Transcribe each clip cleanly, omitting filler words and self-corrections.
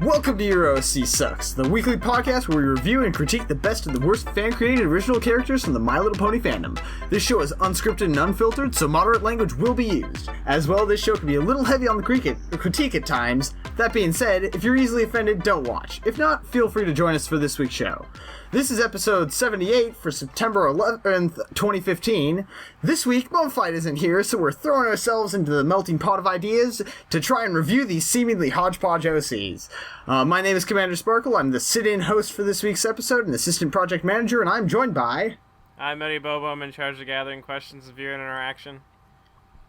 Welcome to Your OC Sucks, the weekly podcast where we review and critique the best and the worst fan-created original characters from the My Little Pony fandom. This show is unscripted and unfiltered, so moderate language will be used. As well, this show can be a little heavy on the critique at times. That being said, if you're easily offended, don't watch. If not, feel free to join us for this week's show. This is episode 78 for September 11th, 2015. This week, Mummified isn't here, so we're throwing ourselves into the melting pot of ideas to try and review these seemingly hodgepodge OCs. My name is Commander Sparkle. I'm the sit-in host for this week's episode and assistant project manager, and I'm joined by... I'm Eddie Bobo. I'm in charge of gathering questions of viewer interaction.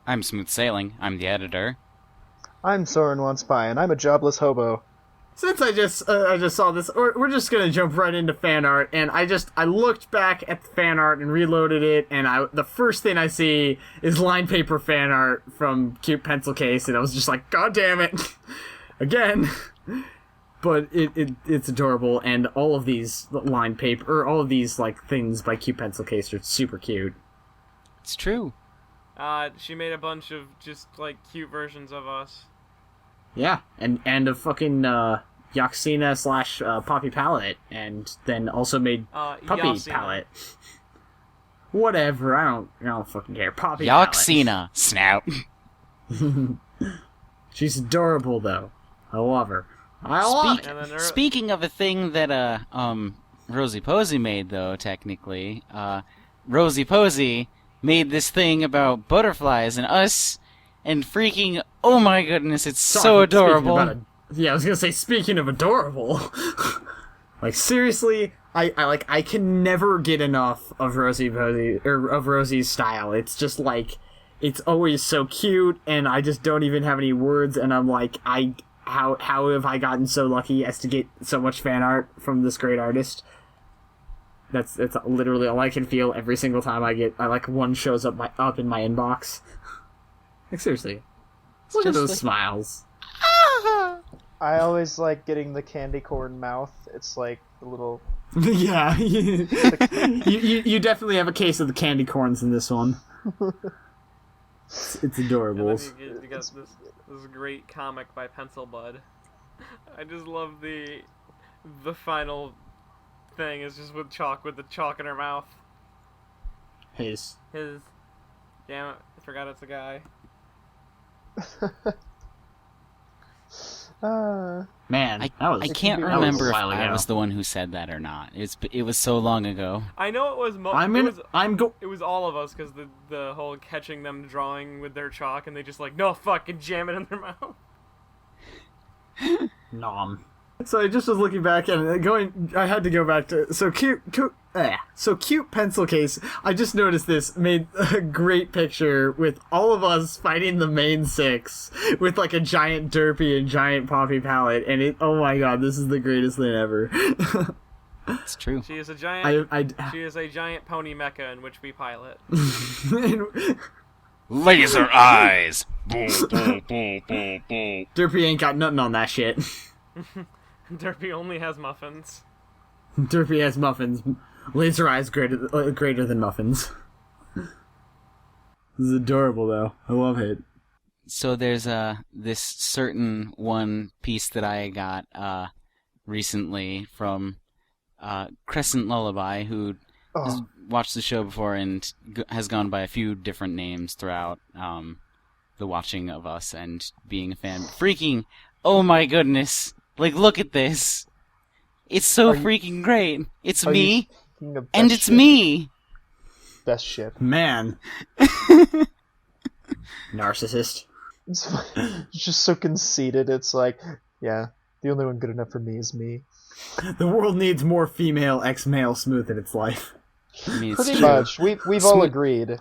I'm Smooth Sailing. I'm the editor. I'm Soren One Spy, and I'm a jobless hobo. Since I just saw this, we're just gonna jump right into fan art, and I looked back at the fan art and reloaded it, and the first thing I see is line paper fan art from Cute Pencil Case, and I was just like, God damn it, again. But it's adorable, and all of these line paper, or all of these like things by Cute Pencil Case are super cute. It's true. She made a bunch of just like cute versions of us. Yeah, and a fucking Yoxina / Poppy palette, and then also made Puppy Yoxina. palette. Whatever, I don't fucking care. Poppy Yoxina. Snout. She's adorable though. I love her. I love it. Speaking of a thing that Rosie Posey made though, technically, Rosie Posey made this thing about butterflies and us. And freaking, oh my goodness, it's so adorable. I was gonna say, speaking of adorable, like seriously, I can never get enough of Rosie Posey, or of Rosie's style. It's just like, it's always so cute, and I just don't even have any words, and I'm like, how have I gotten so lucky as to get so much fan art from this great artist? That's literally all I can feel every single time I like one shows up in my inbox. Like, seriously. Look at those smiles. I always like getting the candy corn mouth. It's like the little... Yeah. you definitely have a case of the candy corns in this one. It's adorable. And then you got this great comic by Pencil Bud. I just love the final thing is just with the chalk in her mouth. His. Damn it, I forgot it's a guy. Man, I can't remember if I ago. was the one who said that or not. It was so long ago. I know it was it was all of us because the whole catching them drawing with their chalk and they just like no fucking jam it in their mouth. Nom. So I just was looking back and I had to go back to Cute Pencil Case. I just noticed this made a great picture with all of us fighting the main six with like a giant Derpy and giant Poppy palette, and oh my god, this is the greatest thing ever. It's true. She is a giant. She is a giant pony mecha in which we pilot. Laser eyes. Derpy ain't got nothing on that shit. Derpy only has muffins. Derpy has muffins. Laser eyes greater than muffins. This is adorable, though. I love it. So there's this certain one piece that I got recently from Crescent Lullaby, who has watched the show before and has gone by a few different names throughout the watching of us and being a fan. Freaking, oh my goodness! Like, look at this! It's so freaking great! It's me, and it's me! Best ship. Man. Narcissist. It's just so conceited. It's like, yeah, the only one good enough for me is me. The world needs more female ex-male Smooth in its life. I mean, pretty much. We've all agreed.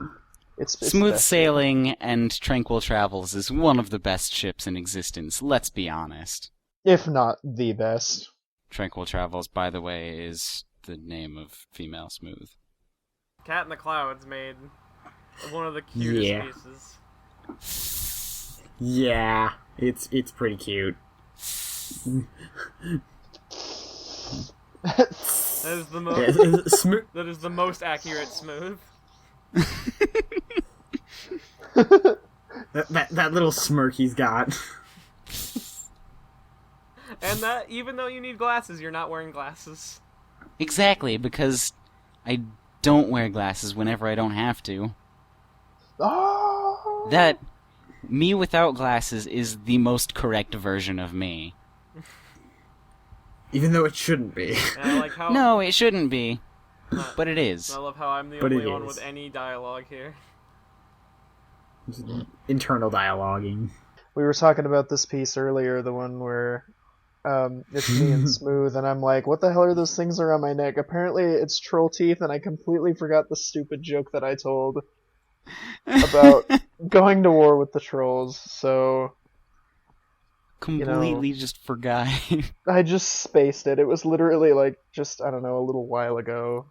It's Smooth Sailing and Tranquil Travels is one of the best ships in existence, let's be honest. If not the best. Tranquil Travels, by the way, is the name of female Smooth. Cat in the Clouds made one of the cutest pieces. Yeah, it's pretty cute. That is the most that is the most accurate Smooth. that little smirk he's got. And that, even though you need glasses, you're not wearing glasses. Exactly, because I don't wear glasses whenever I don't have to. Oh! That, me without glasses is the most correct version of me. Even though it shouldn't be. And I like how... No, it shouldn't be. But it is. I love how I'm the But only it one is. with any dialogue here. Internal dialoguing. We were talking about this piece earlier, the one where it's me and Smooth, and I'm like, what the hell are those things around my neck? Apparently it's troll teeth, and I completely forgot the stupid joke that I told about going to war with the trolls, so... Completely just forgot. I just spaced it. It was literally like just, I don't know, a little while ago.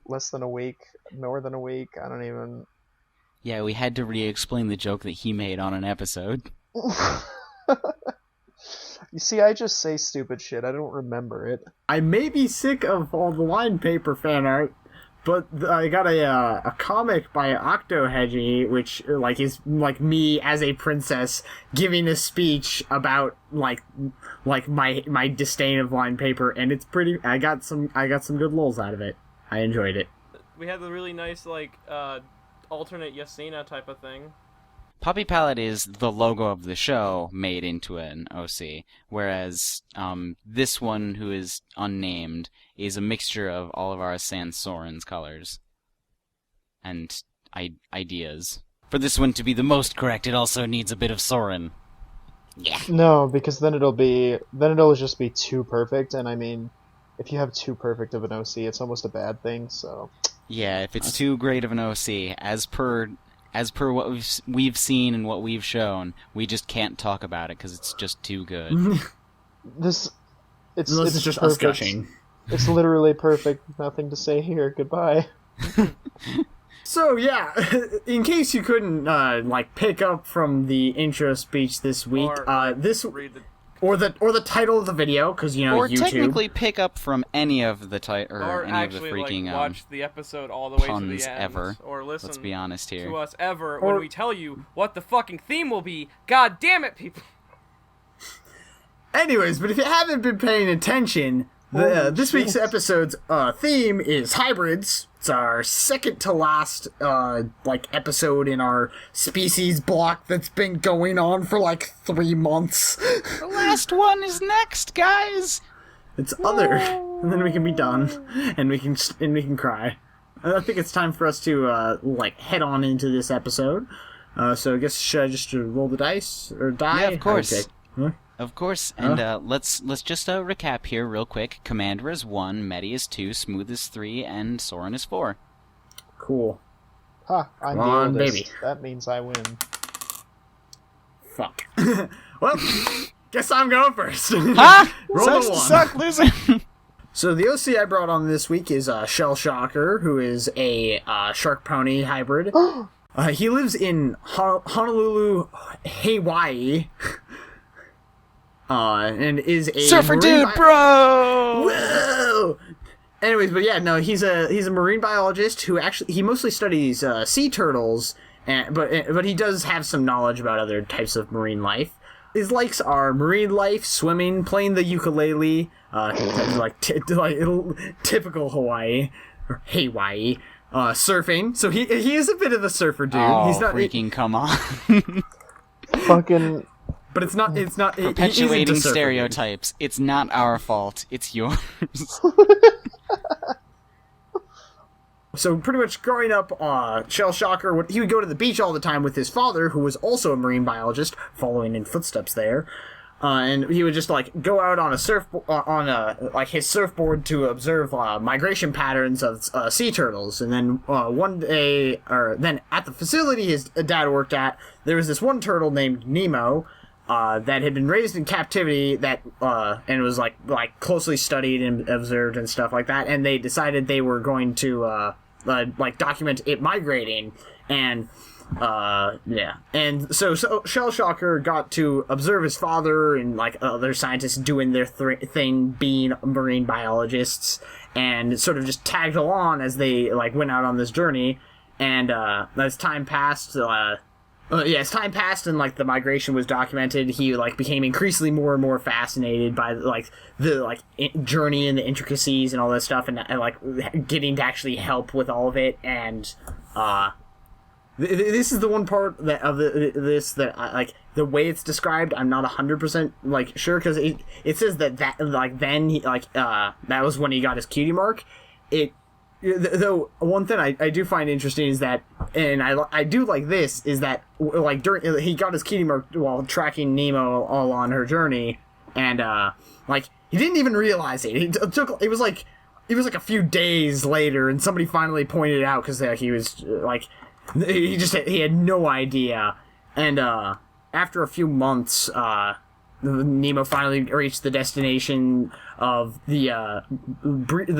Less than a week, more than a week, I don't even... Yeah, we had to re-explain the joke that he made on an episode. You see, I just say stupid shit. I don't remember it. I may be sick of all the line paper fan art, but I got a comic by Octohedgy, which is like me as a princess giving a speech about like my disdain of line paper, and it's pretty. I got some good lulz out of it. I enjoyed it. We had the really nice, alternate Yasina type of thing. Poppy Palette is the logo of the show made into an OC, whereas this one, who is unnamed, is a mixture of all of our Sans Soren's colors and ideas. For this one to be the most correct, it also needs a bit of Soren. Yeah. No, because then it'll just be too perfect, and I mean, if you have too perfect of an OC, it's almost a bad thing, so... Yeah, if it's too great of an OC, as per what we've seen and what we've shown, we just can't talk about it because it's just too good. It's just perfect. us gushing. It's literally perfect. Nothing to say here. Goodbye. So yeah, in case you couldn't pick up from the intro speech this week, or the title of the video, because or YouTube. Technically pick up from any of the or any actually, of the freaking watch the episode all the way to puns the end, ever. or listen Let's be honest here. to us ever when we tell you what the fucking theme will be. God damn it, people! Anyways, but if you haven't been paying attention, this week's episode's theme is hybrids. It's our second to last episode in our species block that's been going on for 3 months. The last one is next, guys. It's other, and then we can be done, and we can cry. I think it's time for us to head on into this episode. So I guess should I just roll the dice or die? Yeah, of course. Okay. Huh? Of course, and let's just recap here real quick. Commander is 1, Medi is 2, Smooth is 3, and Soren is 4. Cool. Ha! I'm Come the on, oldest. baby. That means I win. Fuck. Well, guess I'm going first. Ha! Roll Such the 1. suck, loser. So the OC I brought on this week is Shell Shocker, who is a shark pony hybrid. He lives in Honolulu, Hawaii. And is a surfer dude, bro. Whoa! Anyways, but yeah, no, he's a marine biologist who he mostly studies sea turtles, but he does have some knowledge about other types of marine life. His likes are marine life, swimming, playing the ukulele, typical Hawaii or Hawaii, surfing. So he is a bit of a surfer dude. Oh, He's not freaking come on. Fucking... But it's not Perpetuating stereotypes. It's not our fault. It's yours. So pretty much growing up, Shell Shocker, he would go to the beach all the time with his father, who was also a marine biologist, following in footsteps there. And he would just go out on his surfboard to observe migration patterns of sea turtles. And then then at the facility his dad worked at, there was this one turtle named Nemo. That had been raised in captivity and was closely studied and observed and stuff like that, and they decided they were going to document it migrating, and and so Shell Shocker got to observe his father and other scientists doing their thing, being marine biologists, and sort of just tagged along as they went out on this journey, and as time passed, As time passed and like the migration was documented, he like became increasingly more and more fascinated by like the journey and the intricacies and all that stuff, and like getting to actually help with all of it. And this is the one part that that I, like the way it's described, I'm not 100% like sure, because it says that like then he, like that was when he got his cutie mark. Though one thing I do find interesting is that, and I do like this, is that like during he got his cutie mark while tracking Nemo all on her journey, and like he didn't even realize it. It was like a few days later, and somebody finally pointed it out because he was like he had no idea, and after a few months, Nemo finally reached the destination of the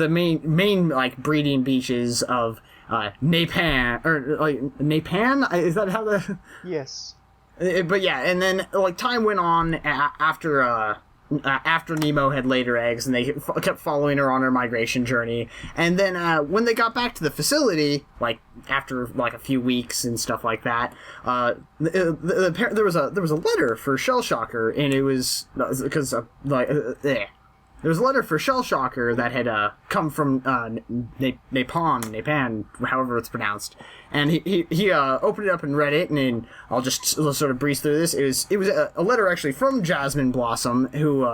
main like breeding beaches of Nepan, or like Nepan, is that how the Yes. But yeah, and then like time went on after Nemo had laid her eggs, and they kept following her on her migration journey. And then when they got back to the facility, like after like a few weeks and stuff like that, there was a letter for Shell Shocker, and it was because there was a letter for Shell Shocker that had come from Nepan, however it's pronounced, and he opened it up and read it, and I'll just sort of breeze through this. It was a letter actually from Jasmine Blossom, who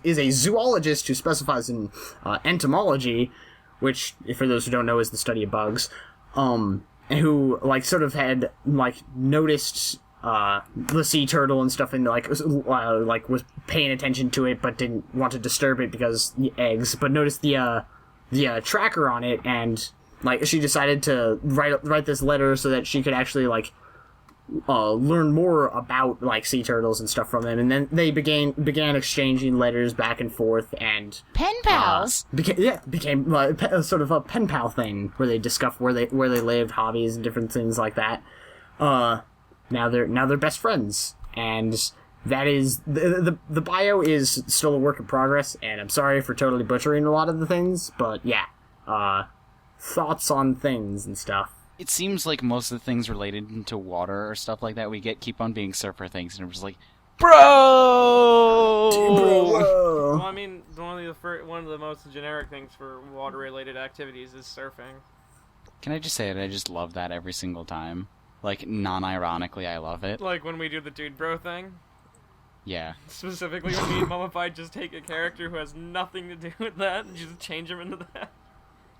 is a zoologist who specifies in entomology, which, for those who don't know, is the study of bugs, and who like sort of had like noticed the sea turtle and stuff, and like was paying attention to it, but didn't want to disturb it because the eggs. But noticed the tracker on it, and like she decided to write this letter so that she could actually like learn more about like sea turtles and stuff from them. And then they began exchanging letters back and forth, and Pen pals. Became sort of a pen pal thing where they discuss where they lived, hobbies, and different things like that. Now they're best friends, and that is the bio is still a work in progress, and I'm sorry for totally butchering a lot of the things, but yeah, thoughts on things and stuff. It seems like most of the things related to water or stuff like that we keep on being surfer things, and we're just like, bro. Well, I mean, one of the most generic things for water-related activities is surfing. Can I just say that I just love that every single time? Like, non-ironically, I love it. Like when we do the dude bro thing? Yeah. Specifically when me and Mummified just take a character who has nothing to do with that and just change him into that.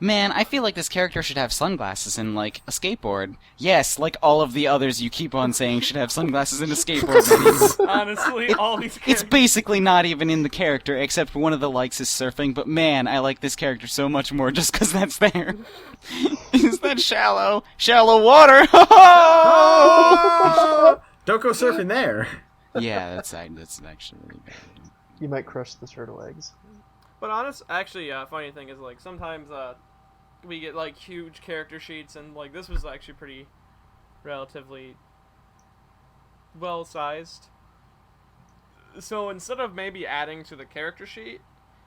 Man, I feel like this character should have sunglasses and, like, a skateboard. Yes, like all of the others you keep on saying should have sunglasses and a skateboard. Honestly, all these characters... It's basically not even in the character, except for one of the likes is surfing, but man, I like this character so much more just because that's there. Is that shallow? Shallow water! Don't go surfing there. Yeah, that's actually really bad. You might crush the turtle eggs. But actually, funny thing is, like, sometimes, we get, like, huge character sheets, and, like, this was actually pretty relatively well-sized. So instead of maybe adding to the character sheet,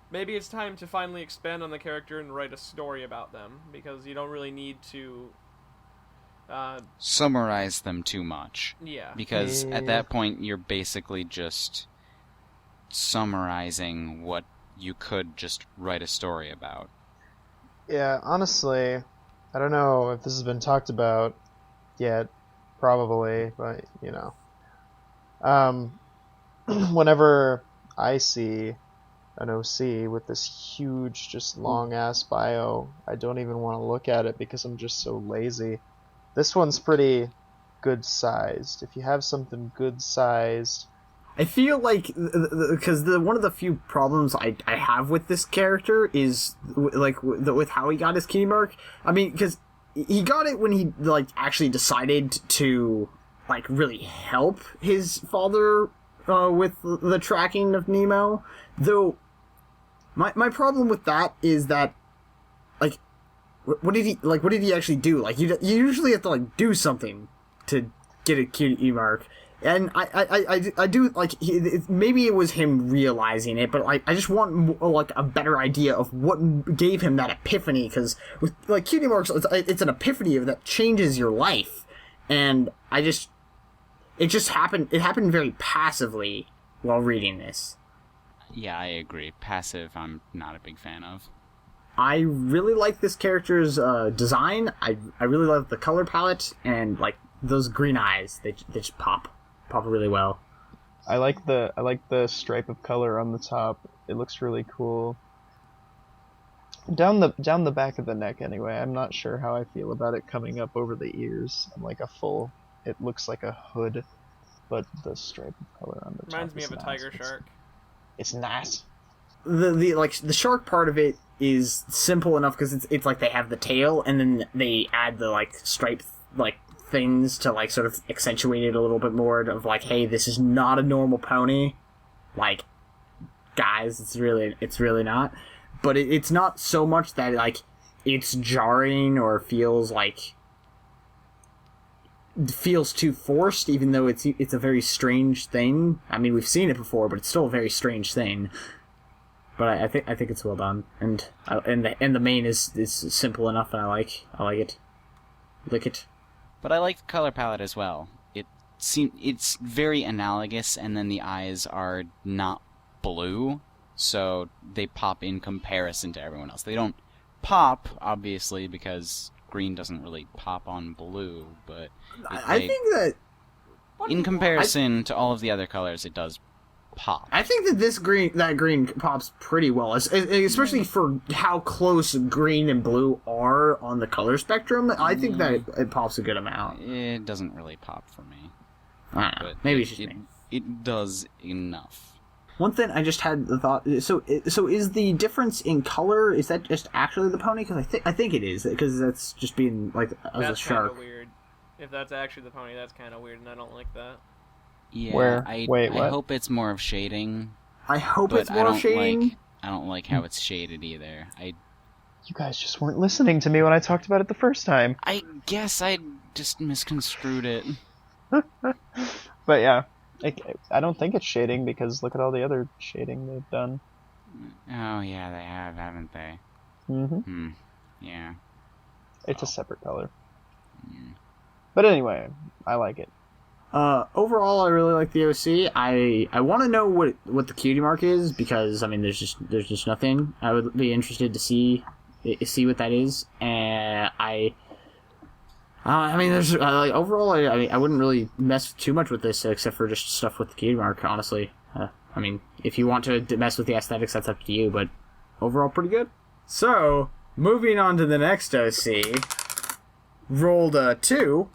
maybe it's time to finally expand on the character and write a story about them, because you don't really need to... summarize them too much. Yeah. Because at that point, you're basically just summarizing what you could just write a story about. Yeah, honestly, I don't know if this has been talked about yet, probably, but, you know. Whenever I see an OC with this huge, just long-ass bio, I don't even want to look at it because I'm just so lazy. This one's pretty good-sized. If you have something good-sized... I feel like, because one of the few problems I have with this character is, like, with how he got his cutie mark. I mean, because he got it when he, like, actually decided to, like, really help his father with the tracking of Nemo. Though, my problem with that is that, like, what did he actually do? Like, you usually have to, like, do something to get a cutie mark. And I do, like, maybe it was him realizing it, but I just want, like, a better idea of what gave him that epiphany, because with, like, cutie marks, it's an epiphany that changes your life, and I just, it just happened. It happened very passively while reading this. Yeah, I agree. Passive, I'm not a big fan of. I really like this character's design. I really love the color palette and like those green eyes. They just pop really well. I like the stripe of color on the top. It looks really cool. Down the back of the neck anyway. I'm not sure how I feel about it coming up over the ears and like a full. It looks like a hood, but the stripe of color on the top Reminds me is of a nice. tiger shark. It's nice. The shark part of it is simple enough because it's like they have the tail and then they add the like striped like things to like sort of accentuate it a little bit more of like, hey, this is not a normal pony. Like, guys, it's really not. But it's not so much that like it's jarring or feels too forced, even though it's a very strange thing. I mean, we've seen it before, but it's still a very strange thing. But I think it's well done, and the mane is simple enough, and I like it. Lick it. But I like the color palette as well. It's very analogous, and then the eyes are not blue, so they pop in comparison to everyone else. They don't pop, obviously, because green doesn't really pop on blue, but I think that in comparison to all of the other colors, it does pop. I think that that green pops pretty well, especially for how close green and blue are on the color spectrum. I think that it pops a good amount. It doesn't really pop for me. I don't know. But Maybe it's just me. It does enough. One thing I just had the thought. So is the difference in color? Is that just actually the pony? Because I think it is, because that's just being like as That's a shark. kind of weird. If that's actually the pony, that's kind of weird, and I don't like that. Yeah, Wait, I what? hope it's more of shading. I hope But it's more shading. I don't like how it's shaded either. You guys just weren't listening to me when I talked about it the first time. I guess I just misconstrued it. But yeah, I don't think it's shading because look at all the other shading they've done. Oh yeah, they have, haven't they? Mm-hmm. Yeah. It's a separate color. But anyway, I like it. Overall, I really like the OC. I want to know what the cutie mark is, because I mean, there's just nothing. I would be interested to see what that is, and I mean, there's like overall, I wouldn't really mess too much with this except for just stuff with the cutie mark. Honestly, I mean, if you want to mess with the aesthetics, that's up to you. But overall, pretty good. So moving on to the next OC, rolled a 2.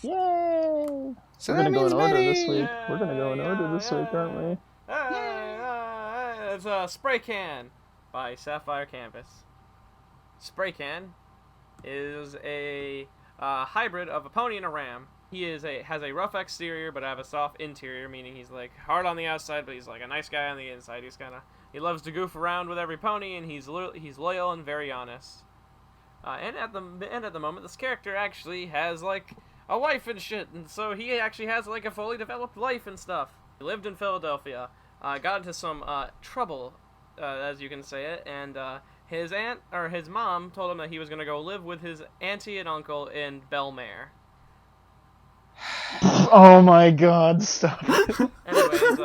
Yay! So We're that gonna go in means order Betty. this week. We're gonna go in order this week, aren't we? It's a Spray Can by Sapphire Canvas. Spray Can is a hybrid of a pony and a ram. He has a rough exterior but have a soft interior, meaning he's like hard on the outside, but he's like a nice guy on the inside. He loves to goof around with every pony, and he's loyal and very honest. And at the moment, this character actually has like a wife and shit, and so he actually has like a fully developed life and stuff. He lived in Philadelphia, got into some trouble, as you can say it, and his mom told him that he was gonna go live with his auntie and uncle in Belmare. Oh my god, stop. Anyways,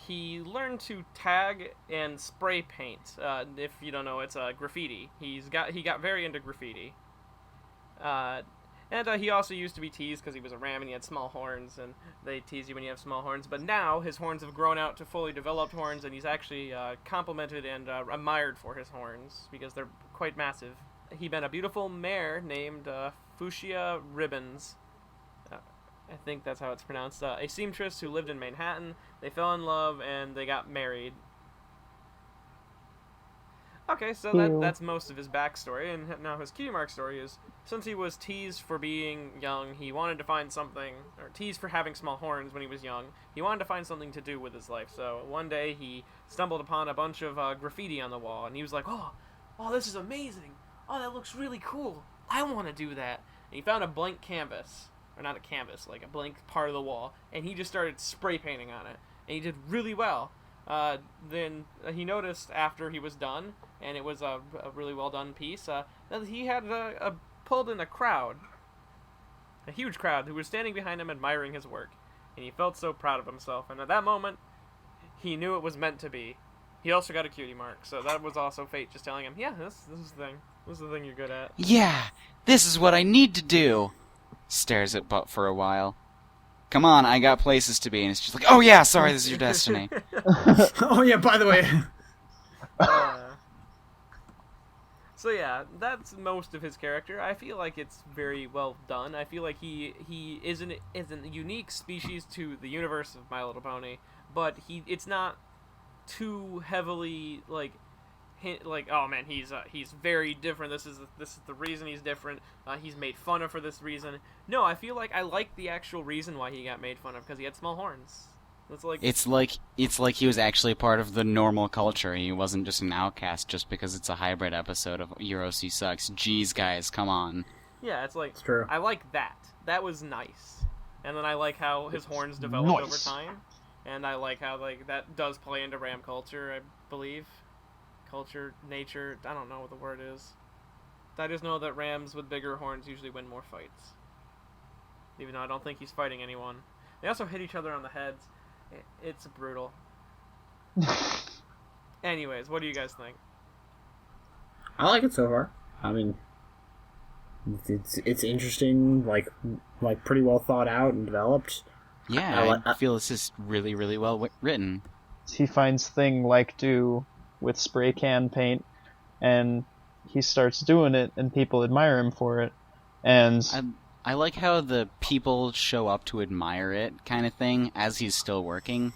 he learned to tag and spray paint. If you don't know, it's graffiti. He got very into graffiti. And he also used to be teased because he was a ram and he had small horns, and they tease you when you have small horns. But now his horns have grown out to fully developed horns, and he's actually complimented and admired for his horns because they're quite massive. He met a beautiful mare named Fuchsia Ribbons. I think that's how it's pronounced. A seamstress who lived in Manhattan. They fell in love and they got married. Okay, so that's most of his backstory, and now his cutie mark story is, since he was teased for being young, he wanted to find something, or teased for having small horns when he was young, he wanted to find something to do with his life. So one day he stumbled upon a bunch of graffiti on the wall, and he was like, oh, this is amazing. Oh, that looks really cool. I want to do that. And he found a blank canvas, or not a canvas, like a blank part of the wall, and he just started spray painting on it, and he did really well. Then he noticed after he was done, and it was a really well done piece, that he had pulled in a crowd. a huge crowd who was standing behind him admiring his work, and he felt so proud of himself, and at that moment, he knew it was meant to be. He also got a cutie mark, so that was also fate just telling him, yeah, this is the thing. This is the thing you're good at. Yeah, this is what I need to do. Stares at Butt for a while. Come on, I got places to be. And it's just like, oh yeah, sorry, this is your destiny. Oh yeah, by the way. So yeah, that's most of his character. I feel like it's very well done. I feel like he is a unique species to the universe of My Little Pony, but it's not too heavily like oh man, he's very different. This is the reason he's different. He's made fun of for this reason. No, I feel like I like the actual reason why he got made fun of, because he had small horns. It's like he was actually part of the normal culture. He wasn't just an outcast just because it's a hybrid episode of Euroc Sucks. Jeez, guys, come on. Yeah, it's true. I like that. That was nice. And then I like how his horns developed over time. And I like how that does play into ram culture, I believe. Culture, nature, I don't know what the word is. I just know that rams with bigger horns usually win more fights. Even though I don't think he's fighting anyone. They also hit each other on the heads. It's brutal. Anyways, what do you guys think? I like it so far. I mean, it's interesting, like pretty well thought out and developed. Yeah, I feel this is really, really well written. He finds thing like do with spray can paint, and he starts doing it, and people admire him for it. And I like how the people show up to admire it, kind of thing, as he's still working.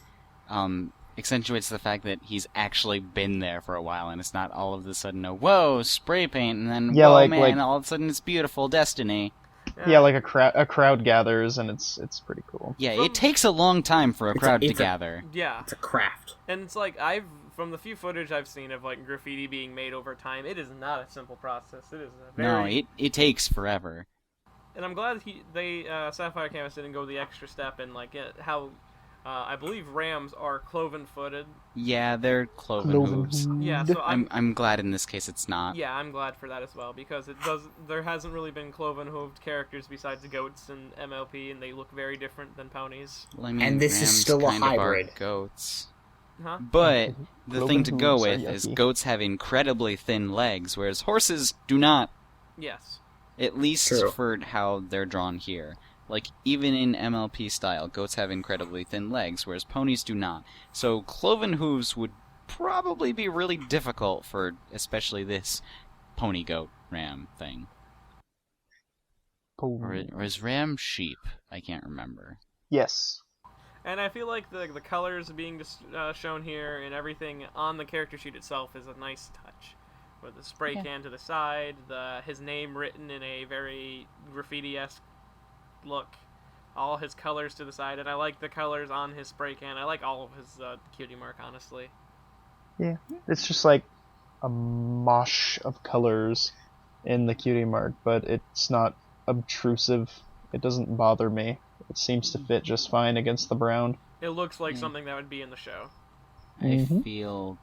Accentuates the fact that he's actually been there for a while, and it's not all of a sudden whoa, spray paint, and then whoa, man, all of a sudden it's beautiful destiny. Yeah, like a crowd gathers, and it's pretty cool. Yeah, it takes a long time for a crowd to gather. Yeah, it's a craft, and it's like from the few footage I've seen of like graffiti being made over time, it is not a simple process. It is a very... it takes forever. And I'm glad Sapphire Canvas didn't go the extra step and like how I believe rams are cloven-footed. Yeah, they're cloven hooves. Yeah, so I'm glad in this case it's not. Yeah, I'm glad for that as well, because there hasn't really been cloven-hooved characters besides goats and MLP, and they look very different than ponies. Well, I mean, and this is still a hybrid. Goats. Huh? But the thing to go with is goats have incredibly thin legs, whereas horses do not. Yes. At least for how they're drawn here. Like, even in MLP style, goats have incredibly thin legs, whereas ponies do not. So cloven hooves would probably be really difficult for especially this pony goat ram thing. Or is ram sheep? I can't remember. Yes. And I feel like the colors being shown here and everything on the character sheet itself is a nice touch. With the spray can to the side, his name written in a very graffiti-esque look, all his colors to the side, and I like the colors on his spray can. I like all of his cutie mark, honestly. Yeah, it's just like a mosh of colors in the cutie mark, but it's not obtrusive. It doesn't bother me. It seems to fit just fine against the brown. It looks like something that would be in the show. I feel...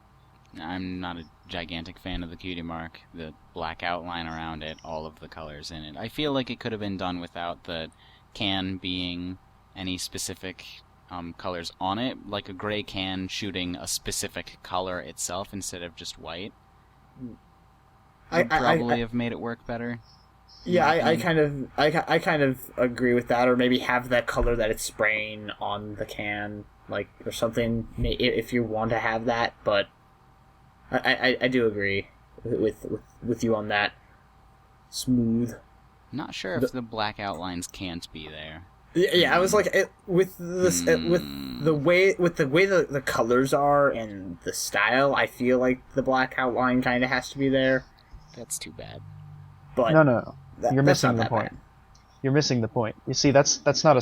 I'm not a gigantic fan of the cutie mark, the black outline around it, all of the colors in it. I feel like it could have been done without the can being any specific colors on it, like a gray can shooting a specific color itself instead of just white. Would probably have made it work better. Yeah, I kind of agree with that, or maybe have that color that it's spraying on the can, like, or something, if you want to have that, but I do agree with you on that. Smooth. Not sure if the black outlines can't be there. Yeah, I was like, with the way the colors are and the style, I feel like the black outline kind of has to be there. That's too bad. But no. You're missing the point. Bad. You're missing the point. You see, that's not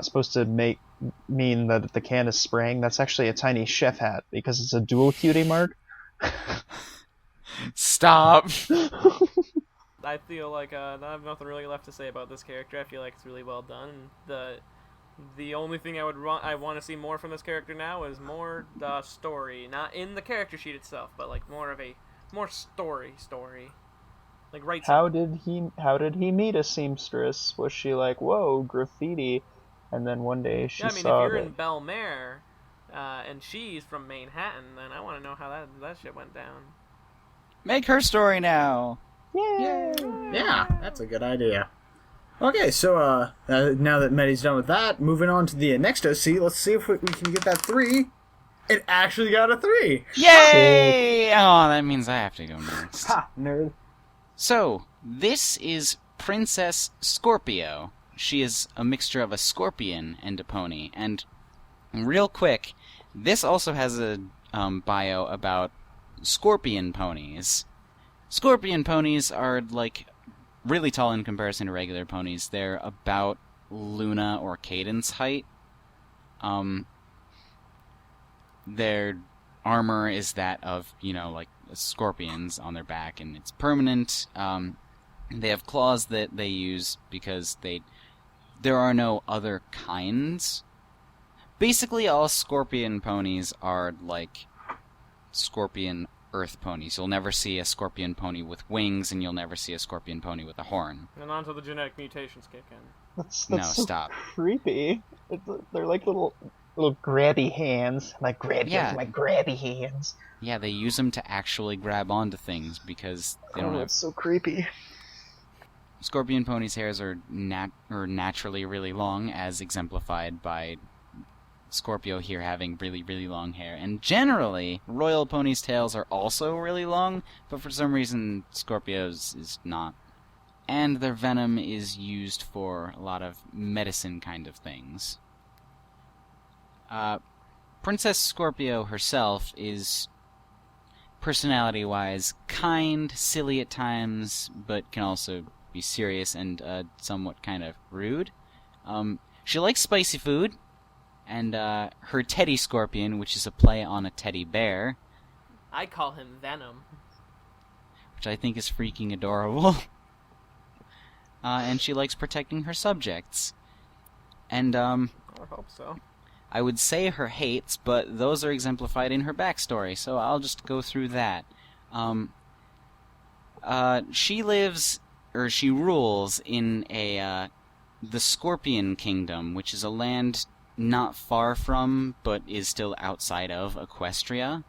supposed to mean that the can is spraying. That's actually a tiny chef hat because it's a dual cutie mark. Stop. I feel like I have nothing really left to say about this character. I feel like it's really well done. The only thing I want to see more from this character now is more story, not in the character sheet itself, but like more story. Like write How something. did he meet a seamstress? Was she like, whoa, graffiti? And then one day she Yeah, I mean, if saw you're that. in Belmare, and she's from Manhattan, then I want to know how that shit went down. Make her story now. Yay! Yeah, that's a good idea. Okay, so now that Medi's done with that, moving on to the next OC, let's see if we can get that 3. It actually got a 3! Yay! Oh, that means I have to go next. Ha, nerd. So, this is Princess Scorpio. She is a mixture of a scorpion and a pony. And real quick, this also has a bio about scorpion ponies. Scorpion ponies are, like, really tall in comparison to regular ponies. They're about Luna or Cadence height. Their armor is that of, like, scorpions on their back, and it's permanent. They have claws that they use because there are no other kinds. Basically, all scorpion ponies are, like, scorpion earth ponies. You'll never see a scorpion pony with wings, and you'll never see a scorpion pony with a horn. And until the genetic mutations kick in. That's No, so stop. creepy. They're like little grabby hands. My grabby hands. Yeah, they use them to actually grab onto things because they don't have... It's so creepy. Scorpion ponies' hairs are naturally really long, as exemplified by Scorpio here having really, really long hair. And generally, royal ponies' tails are also really long, but for some reason, Scorpio's is not. And their venom is used for a lot of medicine kind of things. Princess Scorpio herself is, personality-wise, kind, silly at times, but can also be serious and somewhat kind of rude. She likes spicy food, and her teddy scorpion, which is a play on a teddy bear, I call him Venom. which I think is freaking adorable. And she likes protecting her subjects. And I hope so. I would say her hates, but those are exemplified in her backstory, so I'll just go through that. She rules in the Scorpion Kingdom, which is a land not far from, but is still outside of, Equestria.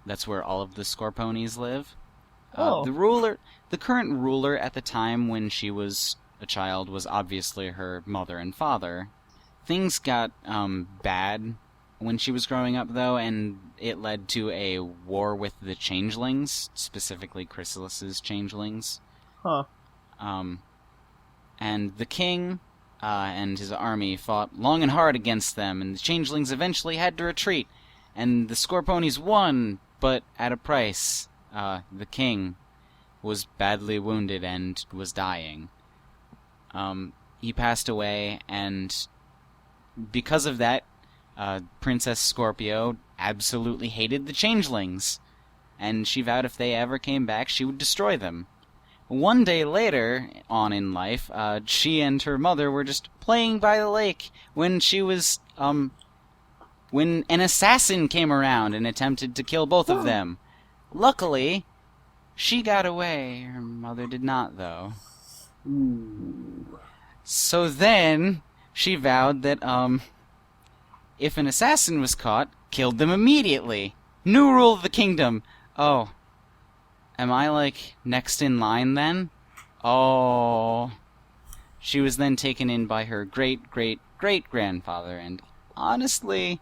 That's where all of the Scorponies live. The current ruler at the time when she was a child was obviously her mother and father. Things got bad when she was growing up, though, and it led to a war with the changelings, specifically Chrysalis's changelings. Huh. And the king and his army fought long and hard against them, and the changelings eventually had to retreat, and the Scorponies won, but at a price. The king was badly wounded and was dying. He passed away, and because of that, Princess Scorpio absolutely hated the changelings, and she vowed if they ever came back, she would destroy them. One day later on in life, she and her mother were just playing by the lake when when an assassin came around and attempted to kill both of them. Luckily, she got away. Her mother did not, though. Ooh. So then, she vowed that, if an assassin was caught, killed them immediately. New rule of the kingdom. Oh. Am I, like, next in line, then? Oh. She was then taken in by her great-great-great-grandfather, and honestly,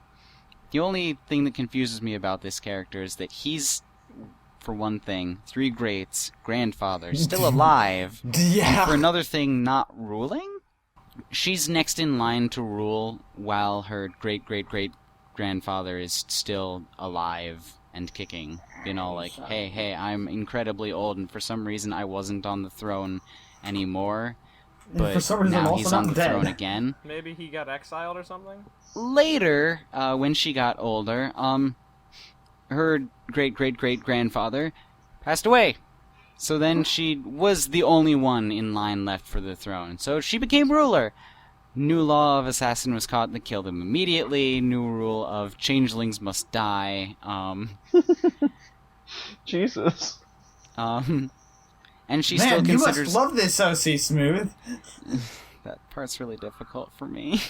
the only thing that confuses me about this character is that he's, for one thing, 3 greats, grandfather, still alive, Yeah. and for another thing, not ruling? She's next in line to rule while her great-great-great-grandfather is still alive and kicking. Being all like, hey, I'm incredibly old, and for some reason I wasn't on the throne anymore, but for some reason I'm now also he's on not the dead. throne again. Maybe he got exiled or something? Later, when she got older, her great-great-great-grandfather passed away. So then she was the only one in line left for the throne. So she became ruler. New law of assassin was caught and killed him immediately. New rule of changelings must die. Jesus. And she Man, still you considers... must love this OC Smooth. That part's really difficult for me.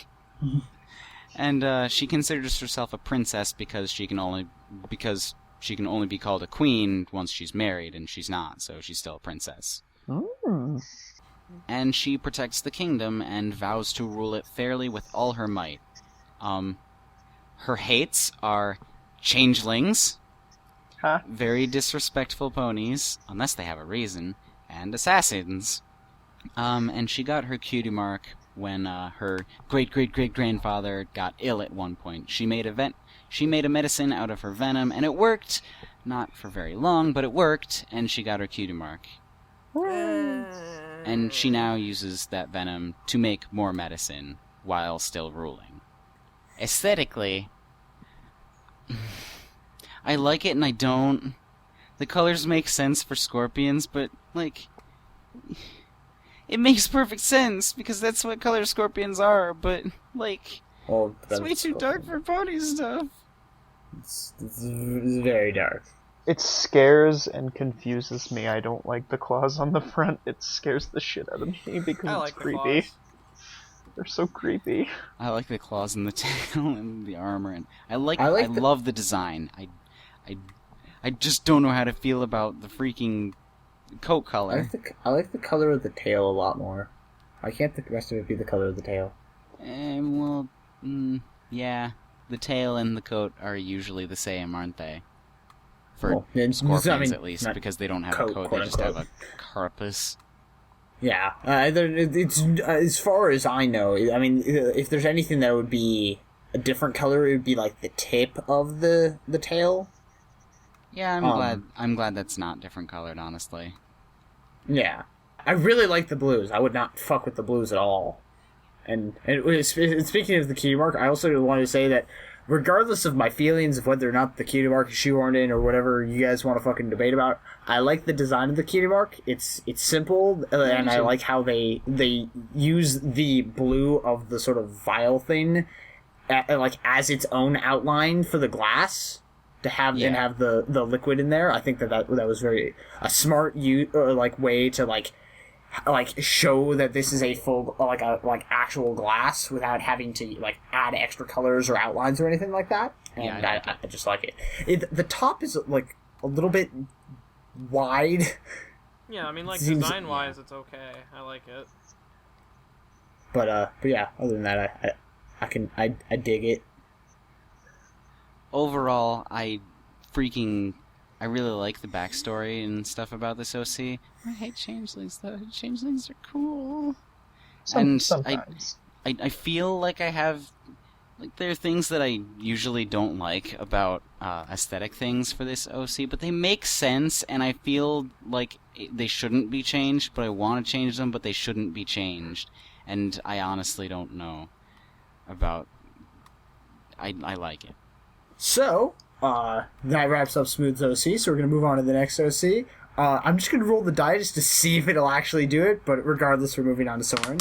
And she considers herself a princess because she can only be called a queen once she's married, and she's not, so she's still a princess. Mm. And she protects the kingdom and vows to rule it fairly with all her might. Her hates are changelings, Huh? very disrespectful ponies, unless they have a reason, and assassins. And she got her cutie mark when her great-great-great-grandfather got ill at one point. She made a medicine out of her venom, and it worked. Not for very long, but it worked, and she got her cutie mark. And she now uses that venom to make more medicine while still ruling. Aesthetically, I like it and I don't. The colors make sense for scorpions, but, like, it makes perfect sense because that's what color scorpions are, but, like, it's way too dark for pony stuff. It's very dark. It scares and confuses me. I don't like the claws on the front. It scares the shit out of me because I it's like the creepy. claws. They're so creepy. I like the claws and the tail and the armor, and I the- love the design. I just don't know how to feel about the freaking coat color. I like the color of the tail a lot more. Why can't the rest of it be the color of the tail? Yeah, the tail and the coat are usually the same, aren't they? For Well, then- scorpions, I mean, at least, not because they don't have coat, a coat, quote they just have unquote. a carapace. Yeah, it's as far as I know. I mean, if there's anything that would be a different color, it would be like the tip of the tail. Yeah, I'm glad that's not different colored, honestly. Yeah, I really like the blues. I would not fuck with the blues at all. And speaking of the cutie mark, I also wanted to say that regardless of my feelings of whether or not the cutie mark is shoehorned in or whatever you guys want to fucking debate about, I like the design of the cutie mark. It's simple, and I like how they use the blue of the sort of vial thing as its own outline for the glass to have and have the liquid in there. I think that was very a smart way to show that this is a full actual glass without having to add extra colors or outlines or anything like that. And I just like it. The top is like a little bit wide. Yeah, I mean, like, Seems- design-wise, it's okay. I like it. But yeah, other than that, I dig it. Overall, I really like the backstory and stuff about this OC. I hate changelings, though. Changelings are cool. Sometimes. I feel like I have... there are things that I usually don't like about aesthetic things for this OC, but they make sense, and I feel like they shouldn't be changed, but I want to change them, but they shouldn't be changed. And I honestly don't know about... I like it. So, that wraps up Smooth's OC, so we're going to move on to the next OC. I'm just going to roll the die just to see if it'll actually do it, but regardless, we're moving on to Soren.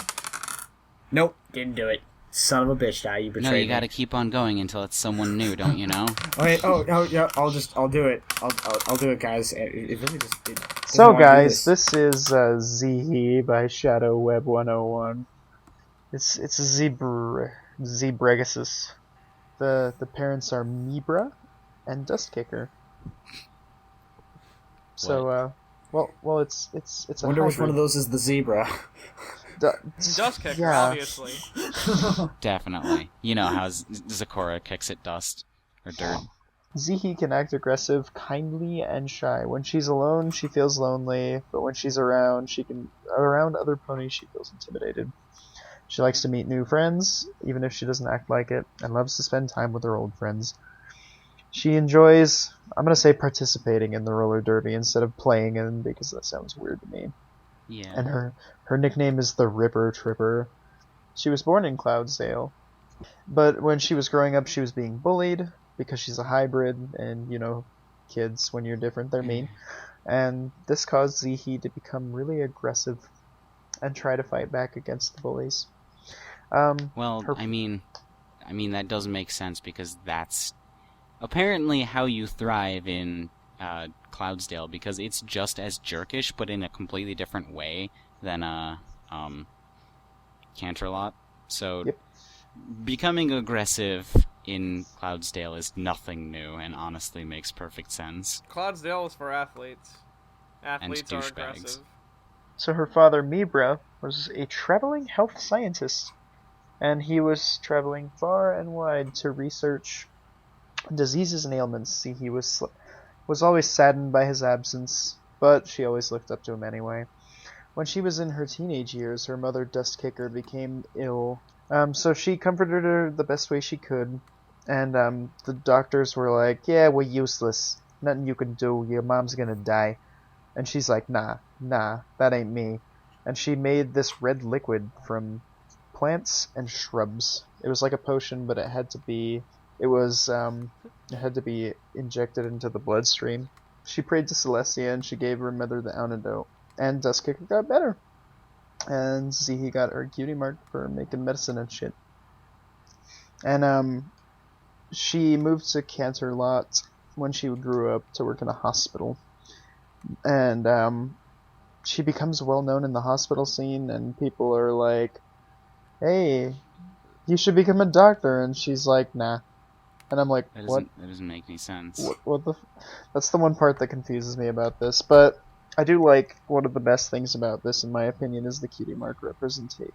Nope, didn't do it. Son of a bitch, die, you betrayed No, you me. gotta keep on going until it's someone new, don't you know? Okay, yeah, I'll do it. I'll do it, guys. It really just... So guys, this is Zihi by Shadow Web 101. It's a Zebregasus. The parents are Mibra and Dustkicker. So well it's a wonder which hybrid. one of those is the zebra. Dustkicker, yeah. obviously. Definitely. You know how Zecora kicks at dust or dirt. Zihi can act aggressive, kindly, and shy. When she's alone, she feels lonely, but when she's around other ponies, she feels intimidated. She likes to meet new friends, even if she doesn't act like it, and loves to spend time with her old friends. She enjoys, I'm going to say, participating in the roller derby instead of playing in, because that sounds weird to me. Yeah. And her nickname is the Ripper Tripper. She was born in Cloudsdale, but when she was growing up, she was being bullied because she's a hybrid, and you know, kids, when you're different, they're mean. And this caused Zihi to become really aggressive and try to fight back against the bullies. Well, I mean that does make sense because that's apparently how you thrive in Cloudsdale, because it's just as jerkish, but in a completely different way than Canterlot. So Yep. becoming aggressive in Cloudsdale is nothing new, and honestly makes perfect sense. Cloudsdale is for athletes. Athletes are douchebags. aggressive. So her father, Mibra, was a traveling health scientist, and he was traveling far and wide to research diseases and ailments. See, he was always saddened by his absence, but she always looked up to him anyway. When she was in her teenage years, her mother, Dustkicker, became ill. So she comforted her the best way she could, and the doctors were like, "Yeah, we're useless. Nothing you can do. Your mom's gonna die." And she's like, nah, that ain't me. And she made this red liquid from plants and shrubs. It was like a potion, but it had to be injected into the bloodstream. She prayed to Celestia, and she gave her mother the antidote. And Dustkicker got better. And Zehe got her cutie mark for making medicine and shit. And she moved to Canterlot when she grew up to work in a hospital. And she becomes well known in the hospital scene, and people are like, "Hey, you should become a doctor," and she's like, "Nah." And I'm like, "What?" That doesn't make any sense. That's the one part that confuses me about this. But I do like, one of the best things about this, in my opinion, is the cutie mark representation.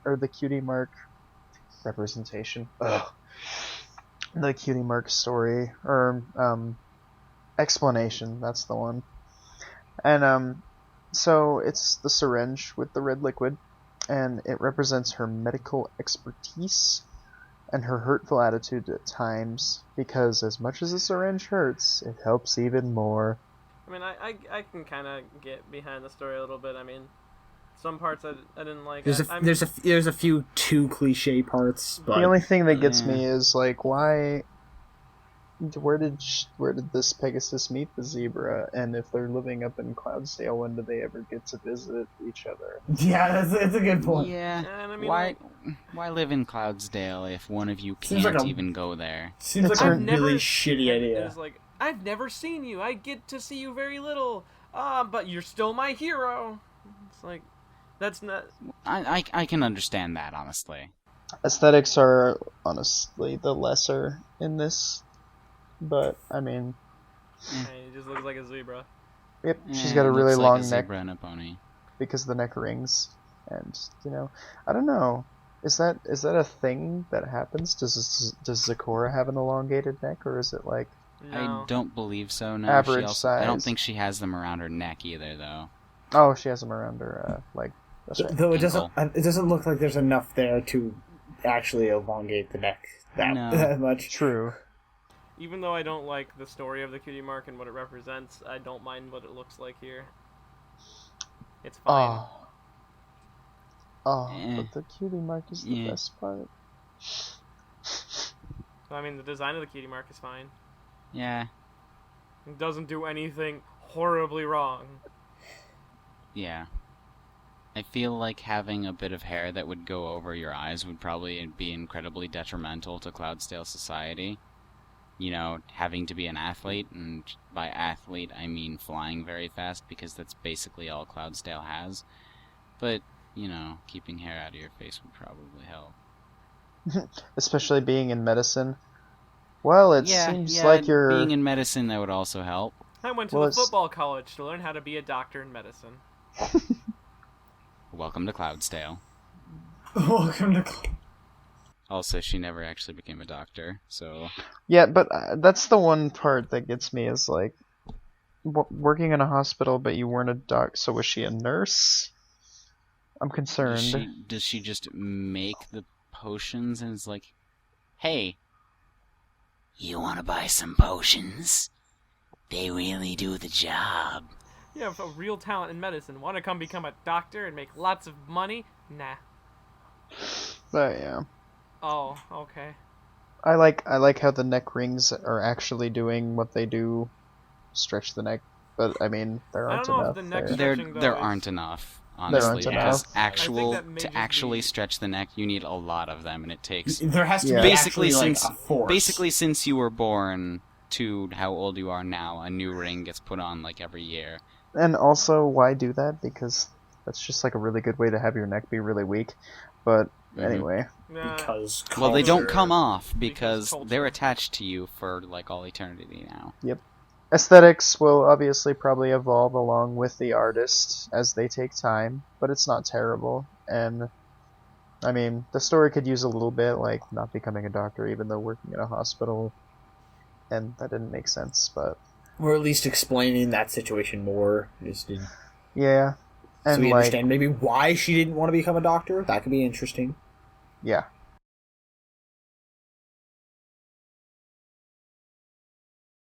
Ugh. The cutie mark story, or explanation. That's the one. And so it's the syringe with the red liquid, and it represents her medical expertise and her hurtful attitude at times, because as much as the syringe hurts, it helps even more. I mean, I can kind of get behind the story a little bit. I mean, some parts I didn't like. There's a few too cliche parts, but the only thing that gets me is like, why? Where did this Pegasus meet the zebra? And if they're living up in Cloudsdale, when do they ever get to visit each other? Yeah, that's a good point. Yeah. And I mean, Why live in Cloudsdale if one of you can't Seems like even go there? Seems like a really shitty idea. It's like, I've never seen you. I get to see you very little. But you're still my hero. It's like, that's not. I can understand that, honestly. Aesthetics are honestly the lesser in this. But, I mean... It just looks like a zebra. Yep, she's got a really long like a neck. Zebra and a pony. Because the neck rings. And, I don't know. Is that a thing that happens? Does Zecora have an elongated neck, or is it like... No. I don't believe so, no. Average size. I don't think she has them around her neck either, though. Oh, she has them around her, that's right. Though it doesn't look like there's enough there to actually elongate the neck that much. True. Even though I don't like the story of the cutie mark and what it represents, I don't mind what it looks like here. It's fine. But the cutie mark is the best part. So, I mean, the design of the cutie mark is fine. Yeah. It doesn't do anything horribly wrong. Yeah. I feel like having a bit of hair that would go over your eyes would probably be incredibly detrimental to Cloudsdale society. Having to be an athlete, and by athlete I mean flying very fast, because that's basically all Cloudsdale has. But, keeping hair out of your face would probably help. Especially being in medicine. Well, it seems like you're... being in medicine, that would also help. I went to the football college to learn how to be a doctor in medicine. Welcome to Cloudsdale. Welcome to Also, she never actually became a doctor, so... Yeah, but that's the one part that gets me, is like, working in a hospital, but you weren't a doc, so was she a nurse? I'm concerned. Does she just make the potions and is like, "Hey, you want to buy some potions? They really do the job." You have a real talent in medicine. Want to come become a doctor and make lots of money? Nah. But yeah. Oh, okay. I like how the neck rings are actually doing what they do, stretch the neck. But I mean, there aren't enough. There aren't enough. Honestly, because to actually stretch the neck, you need a lot of them, and it takes There has to be basically actually, like, a force. basically since you were born, to how old you are now, a new ring gets put on like every year. And also, why do that? Because that's just like a really good way to have your neck be really weak. But anyway, Nah, Because Well, they don't culture- come off Because because they're culture. attached to you for like all eternity now. aesthetics will obviously probably evolve along with the artist as they take time, but it's not terrible. And I mean, the story could use a little bit, like not becoming a doctor even though working in a hospital, and that didn't make sense, but Or at least explaining that situation more. yeah. So And we like, understand maybe why she didn't want to become a doctor. That could be interesting. yeah.